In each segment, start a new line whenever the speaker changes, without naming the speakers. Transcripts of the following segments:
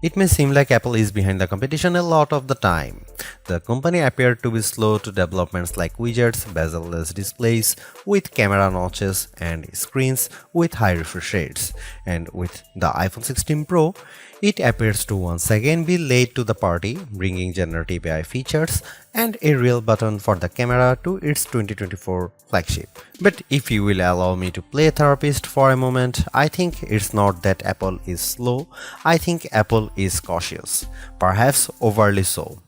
It may seem like Apple is behind the competition a lot of the time. The company appeared to be slow to developments like widgets, bezel-less displays with camera notches and screens with high refresh rates. And with the iPhone 16 Pro, it appears to once again be late to the party, bringing generative AI features and a real button for the camera to its 2024 flagship. But if you will allow me to play therapist for a moment, I think it's not that Apple is slow, I think Apple is cautious, perhaps overly so.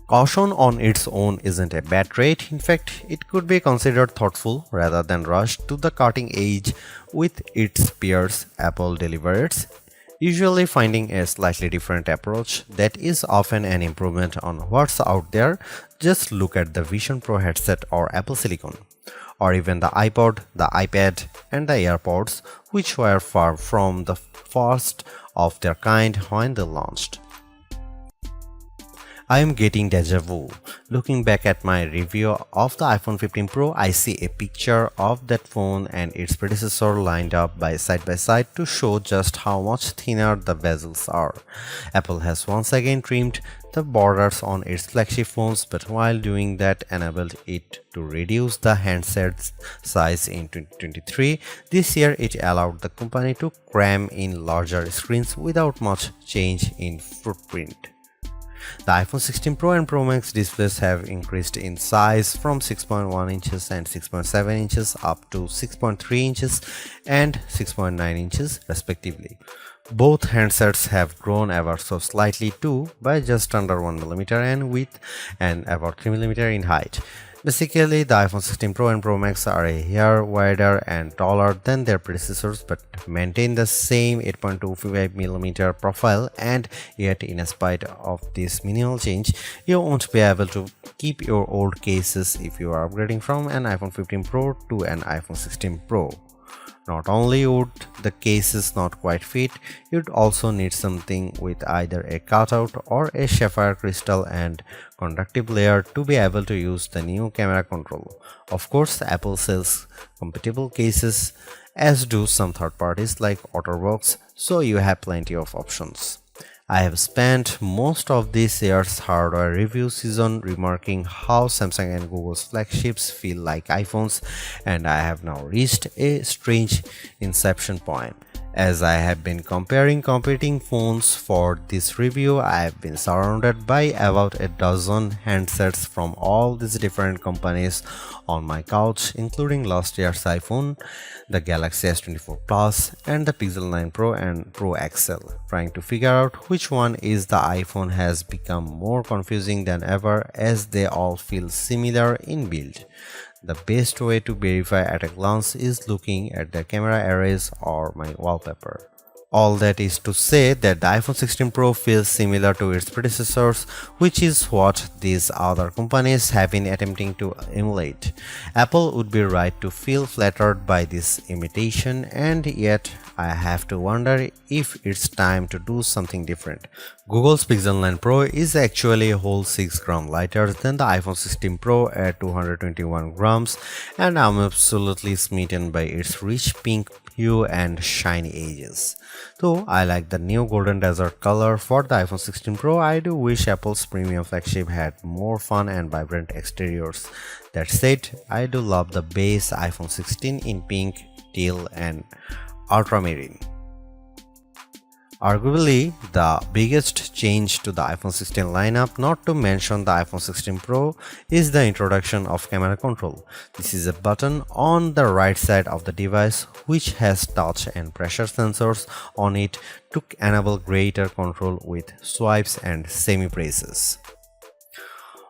Caution on its own isn't a bad trait, in fact, it could be considered thoughtful rather than rushed to the cutting edge with its peers. Apple delivers, usually finding a slightly different approach that is often an improvement on what's out there. Just look at the Vision Pro headset or Apple Silicon, or even the iPod, the iPad, and the AirPods, which were far from the first of their kind when they launched. I am getting deja vu. Looking back at my review of the iPhone 15 Pro, I see a picture of that phone and its predecessor lined up by side to show just how much thinner the bezels are. Apple has once again trimmed the borders on its flagship phones, but while doing that enabled it to reduce the handset's size in 2023. This year it allowed the company to cram in larger screens without much change in footprint. The iPhone 16 Pro and Pro Max displays have increased in size from 6.1 inches and 6.7 inches up to 6.3 inches and 6.9 inches respectively. Both handsets have grown ever so slightly too, by just under 1mm in width and about 3mm in height. Basically, the iPhone 16 Pro and Pro Max are a hair wider and taller than their predecessors but maintain the same 8.25mm profile, and yet in spite of this minimal change, you won't be able to keep your old cases if you are upgrading from an iPhone 15 Pro to an iPhone 16 Pro. Not only would the cases not quite fit, you'd also need something with either a cutout or a sapphire crystal and conductive layer to be able to use the new camera control. Of course, Apple sells compatible cases, as do some third parties like OtterBox, so you have plenty of options. I have spent most of this year's hardware review season remarking how Samsung and Google's flagships feel like iPhones, and I have now reached a strange inception point. As I have been comparing competing phones for this review, I have been surrounded by about a dozen handsets from all these different companies on my couch, including last year's iPhone, the Galaxy S24 Plus, and the Pixel 9 Pro and Pro XL. Trying to figure out which one is the iPhone has become more confusing than ever, as they all feel similar in build. The best way to verify at a glance is looking at the camera arrays or my wallpaper. All that is to say that the iPhone 16 Pro feels similar to its predecessors, which is what these other companies have been attempting to emulate. Apple would be right to feel flattered by this imitation, and yet I have to wonder if it's time to do something different. Google's Pixel 9 Pro is actually a whole 6 grams lighter than the iPhone 16 Pro at 221 grams, and I'm absolutely smitten by its rich pink hue and shiny edges. Though I like the new golden desert color for the iPhone 16 Pro, I do wish Apple's premium flagship had more fun and vibrant exteriors. That said, I do love the base iPhone 16 in pink, teal, and ultramarine. Arguably, the biggest change to the iPhone 16 lineup, not to mention the iPhone 16 Pro, is the introduction of camera control. This is a button on the right side of the device which has touch and pressure sensors on it to enable greater control with swipes and semi-presses.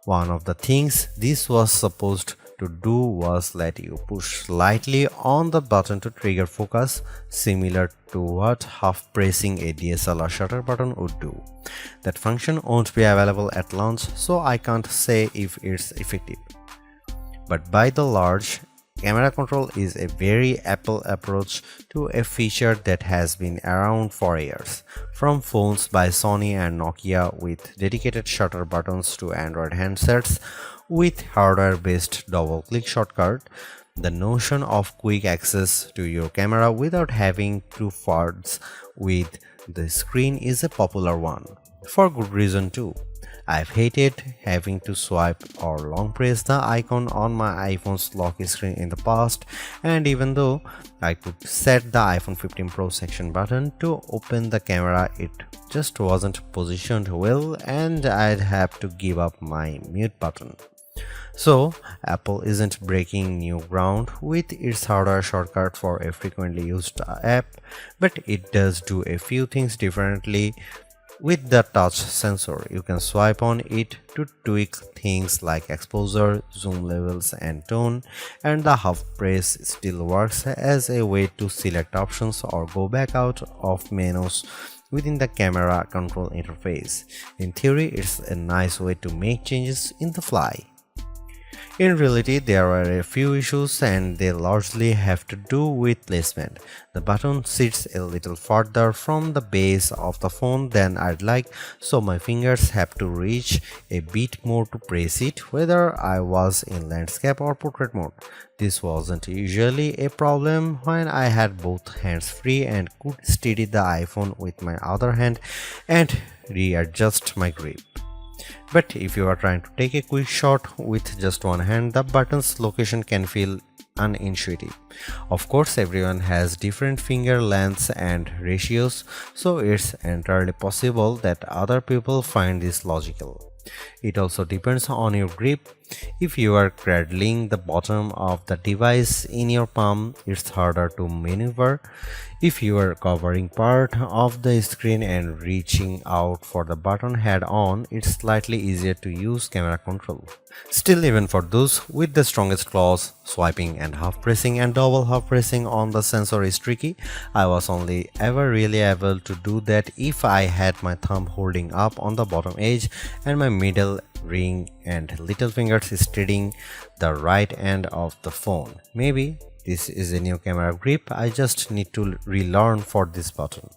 One of the things this was supposed to do was let you push slightly on the button to trigger focus, similar to what half pressing a DSLR shutter button would do. That function won't be available at launch, so I can't say if it's effective. But by the large, camera control is a very Apple approach to a feature that has been around for years. From phones by Sony and Nokia with dedicated shutter buttons to Android handsets with hardware-based double-click shortcut, the notion of quick access to your camera without having to fudge with The screen is a popular one, for good reason too. I've hated having to swipe or long press the icon on my iPhone's lock screen in the past, and even though I could set the iPhone 15 Pro section button to open the camera, it just wasn't positioned well and I'd have to give up my mute button. So, Apple isn't breaking new ground with its hardware shortcut for a frequently used app, but it does do a few things differently. With the touch sensor, you can swipe on it to tweak things like exposure, zoom levels, and tone, and the half press still works as a way to select options or go back out of menus within the camera control interface. In theory, it's a nice way to make changes in the fly. In reality, there are a few issues and they largely have to do with placement. The button sits a little farther from the base of the phone than I'd like, so my fingers have to reach a bit more to press it, whether I was in landscape or portrait mode. This wasn't usually a problem when I had both hands free and could steady the iPhone with my other hand and readjust my grip. But if you are trying to take a quick shot with just one hand, the button's location can feel unintuitive. Of course, everyone has different finger lengths and ratios, so it's entirely possible that other people find this logical. It also depends on your grip. If you are cradling the bottom of the device in your palm, it's harder to maneuver. If you are covering part of the screen and reaching out for the button head on, it's slightly easier to use camera control. Still, even for those with the strongest claws, swiping and half pressing and double half pressing on the sensor is tricky. I was only ever really able to do that if I had my thumb holding up on the bottom edge and my middle ring and little fingers steadying the right end of the phone. Maybe this is a new camera grip I just need to relearn for this button.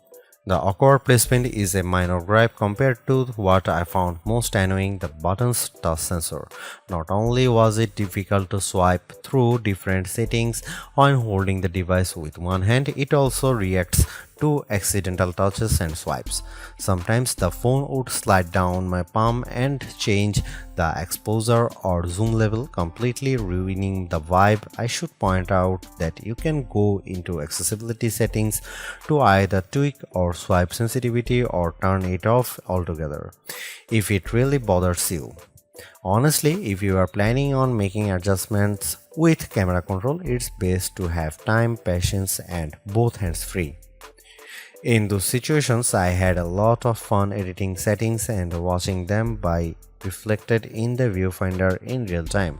The awkward placement is a minor gripe compared to what I found most annoying, the button's touch sensor. Not only was it difficult to swipe through different settings when holding the device with one hand, it also reacts to accidental touches and swipes. Sometimes the phone would slide down my palm and change the exposure or zoom level, completely ruining the vibe. I should point out that you can go into accessibility settings to either tweak or swipe sensitivity or turn it off altogether if it really bothers you. Honestly, if you are planning on making adjustments with camera control, it's best to have time, patience, and both hands free. In those situations, I had a lot of fun editing settings and watching them by reflected in the viewfinder in real time.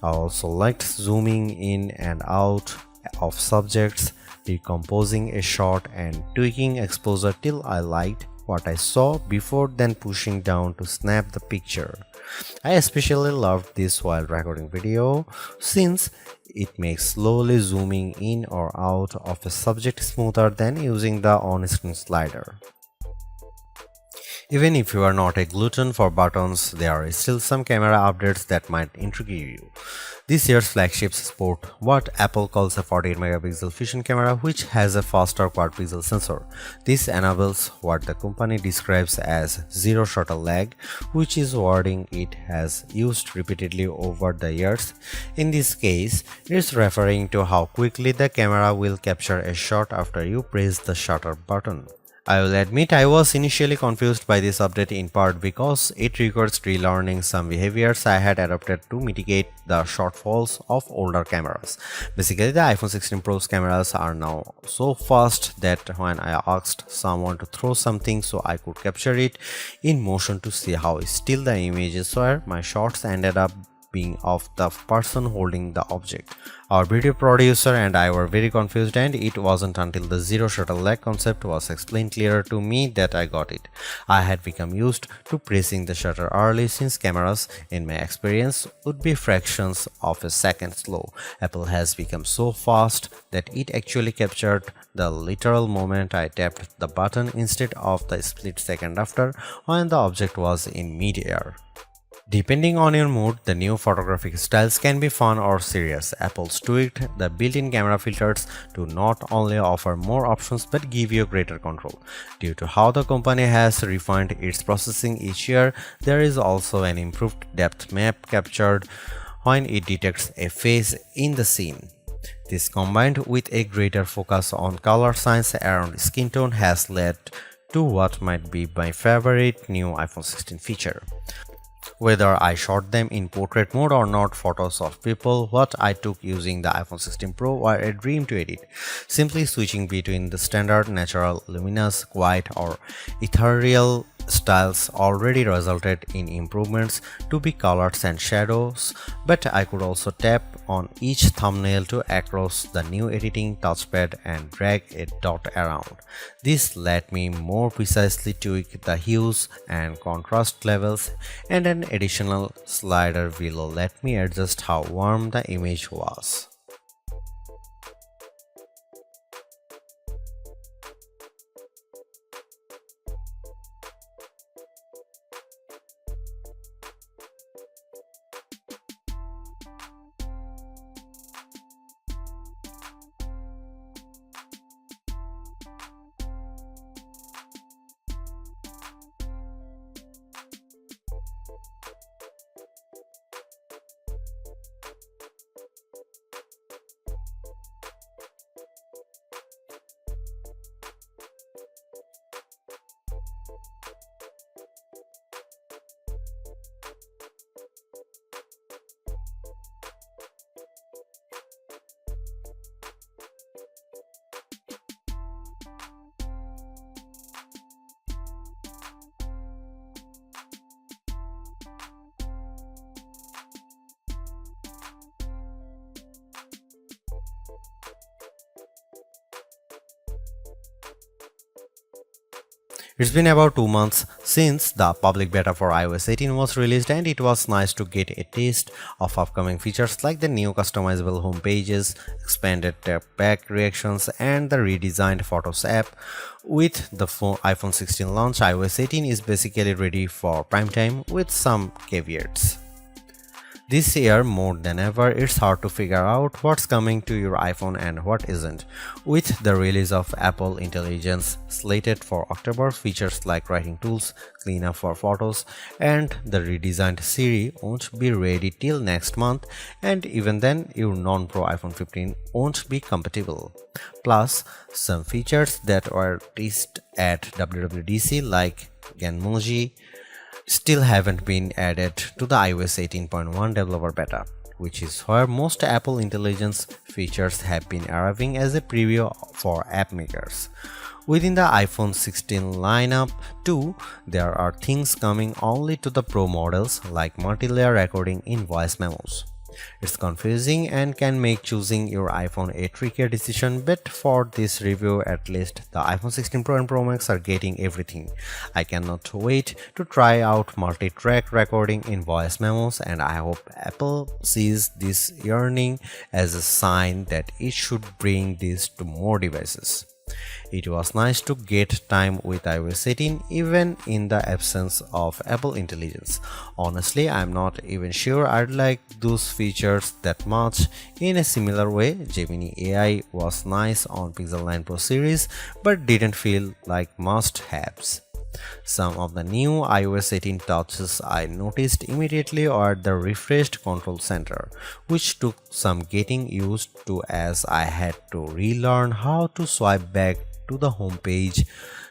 I also liked zooming in and out of subjects, decomposing a shot and tweaking exposure till I liked what I saw before then pushing down to snap the picture. I especially loved this while recording video since it makes slowly zooming in or out of a subject smoother than using the on-screen slider. Even if you are not a glutton for buttons, there are still some camera updates that might intrigue you. This year's flagships sport what Apple calls a 48-megapixel fusion camera, which has a faster quad-pixel sensor. This enables what the company describes as zero shutter lag, which is wording it has used repeatedly over the years. In this case, it's referring to how quickly the camera will capture a shot after you press the shutter button. I will admit I was initially confused by this update, in part because it requires relearning some behaviors I had adopted to mitigate the shortfalls of older cameras. Basically, the iPhone 16 Pro's cameras are now so fast that when I asked someone to throw something so I could capture it in motion to see how still the images were, my shots ended up being of the person holding the object. Our video producer and I were very confused, and it wasn't until the zero shutter lag concept was explained clearer to me that I got it. I had become used to pressing the shutter early since cameras, in my experience, would be fractions of a second slow. Apple has become so fast that it actually captured the literal moment I tapped the button instead of the split second after when the object was in mid-air. Depending on your mood, the new photographic styles can be fun or serious. Apple's tweaked the built-in camera filters to not only offer more options but give you greater control. Due to how the company has refined its processing each year, there is also an improved depth map captured when it detects a face in the scene. This combined with a greater focus on color science around skin tone has led to what might be my favorite new iPhone 16 feature. Whether I shot them in portrait mode or not, photos of people what I took using the iPhone 16 Pro were a dream to edit. Simply switching between the standard, natural, luminous, quiet or ethereal styles already resulted in improvements to be colors and shadows, but I could also tap on each thumbnail to across the new editing touchpad and drag a dot around. This let me more precisely tweak the hues and contrast levels, and an additional slider will let me adjust how warm the image was. It's been about 2 months since the public beta for iOS 18 was released, and it was nice to get a taste of upcoming features like the new customizable home pages, expanded tap back reactions, and the redesigned Photos app. With the iPhone 16 launch, iOS 18 is basically ready for prime time with some caveats. This year, more than ever, it's hard to figure out what's coming to your iPhone and what isn't. With the release of Apple Intelligence slated for October, features like writing tools, cleanup for photos, and the redesigned Siri won't be ready till next month, and even then, your non-Pro iPhone 15 won't be compatible. Plus, some features that were teased at WWDC like Genmoji still haven't been added to the iOS 18.1 developer beta, which is where most Apple Intelligence features have been arriving as a preview for app makers. Within the iPhone 16 lineup too, there are things coming only to the Pro models like multi-layer recording in voice memos. It's confusing and can make choosing your iPhone a trickier decision, but for this review at least, the iPhone 16 Pro and Pro Max are getting everything. I cannot wait to try out multi-track recording in voice memos, and I hope Apple sees this yearning as a sign that it should bring this to more devices. It was nice to get time with iOS 18 even in the absence of Apple Intelligence. Honestly, I'm not even sure I'd like those features that much. In a similar way, Gemini AI was nice on Pixel 9 Pro series but didn't feel like must-haves. Some of the new iOS 18 touches I noticed immediately are the refreshed control center, which took some getting used to as I had to relearn how to swipe back to the home page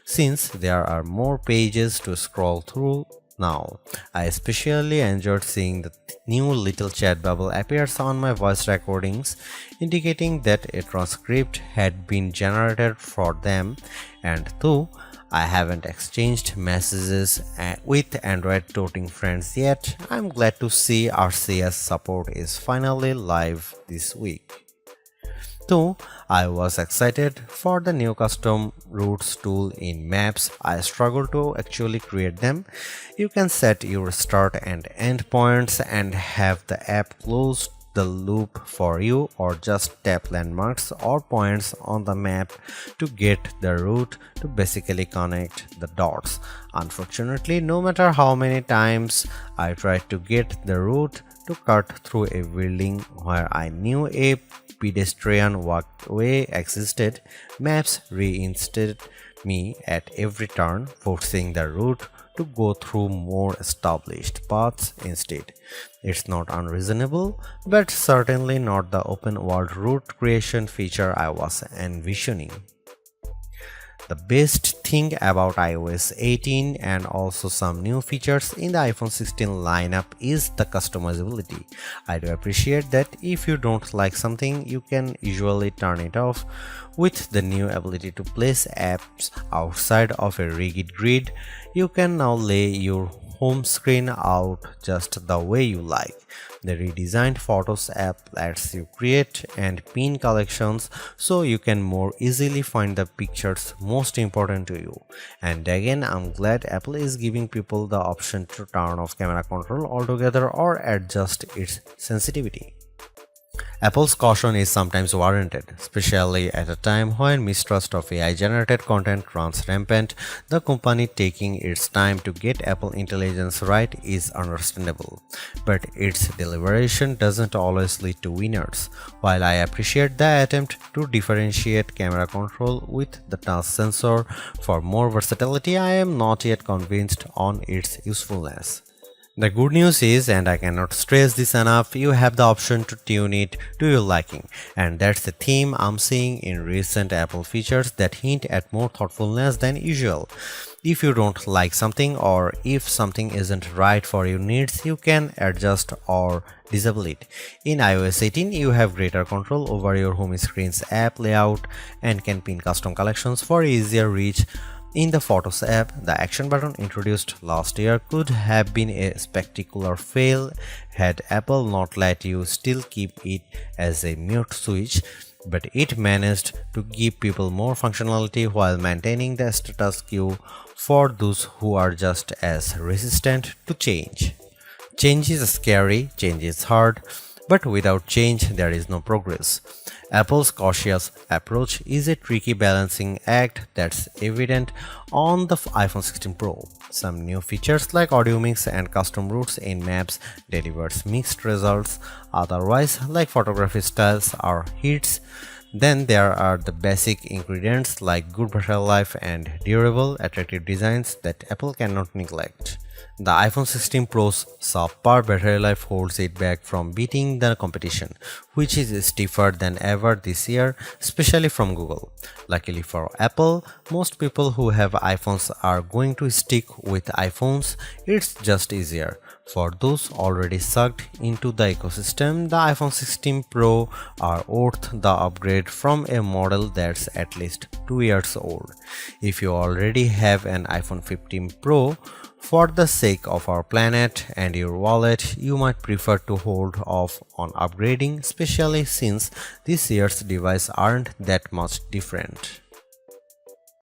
since there are more pages to scroll through now. I especially enjoyed seeing the new little chat bubble appears on my voice recordings, indicating that a transcript had been generated for them, and though I haven't exchanged messages with Android toting friends yet, I'm glad to see RCS support is finally live this week. Though I was excited for the new custom routes tool in Maps, I struggle to actually create them. You can set your start and end points and have the app close the loop for you or just tap landmarks or points on the map to get the route to basically connect the dots. Unfortunately, no matter how many times I tried to get the route to cut through a building where I knew a pedestrian walkway existed, maps reinstated me at every turn, forcing the route to go through more established paths instead. It's not unreasonable, but certainly not the open world route creation feature I was envisioning. The best thing about iOS 18 and also some new features in the iPhone 16 lineup is the customizability. I do appreciate that if you don't like something, you can usually turn it off. With the new ability to place apps outside of a rigid grid, you can now lay your home screen out just the way you like. The redesigned Photos app lets you create and pin collections so you can more easily find the pictures most important to you. And again, I'm glad Apple is giving people the option to turn off camera control altogether or adjust its sensitivity. Apple's caution is sometimes warranted, especially at a time when mistrust of AI-generated content runs rampant. The company taking its time to get Apple Intelligence right is understandable, but its deliberation doesn't always lead to winners. While I appreciate the attempt to differentiate camera control with the touch sensor for more versatility, I am not yet convinced on its usefulness. The good news is, and I cannot stress this enough, you have the option to tune it to your liking, and that's the theme I'm seeing in recent Apple features that hint at more thoughtfulness than usual. If you don't like something or if something isn't right for your needs, you can adjust or disable it. In iOS 18, you have greater control over your home screen's app layout and can pin custom collections for easier reach. In the Photos app, the action button introduced last year could have been a spectacular fail had Apple not let you still keep it as a mute switch, but it managed to give people more functionality while maintaining the status quo for those who are just as resistant to change. Change is scary, change is hard, but without change there is no progress. Apple's cautious approach is a tricky balancing act that's evident on the iPhone 16 Pro. Some new features like audio mix and custom routes in maps delivers mixed results, otherwise like photography styles are hits. Then there are the basic ingredients like good battery life and durable, attractive designs that Apple cannot neglect. The iPhone 16 Pro's subpar battery life holds it back from beating the competition, which is stiffer than ever this year, especially from Google. Luckily for Apple, most people who have iPhones are going to stick with iPhones. It's just easier. For those already sucked into the ecosystem, the iPhone 16 Pro are worth the upgrade from a model that's at least 2 years old. If you already have an iPhone 15 Pro, for the sake of our planet and your wallet, you might prefer to hold off on upgrading, especially since this year's devices aren't that much different.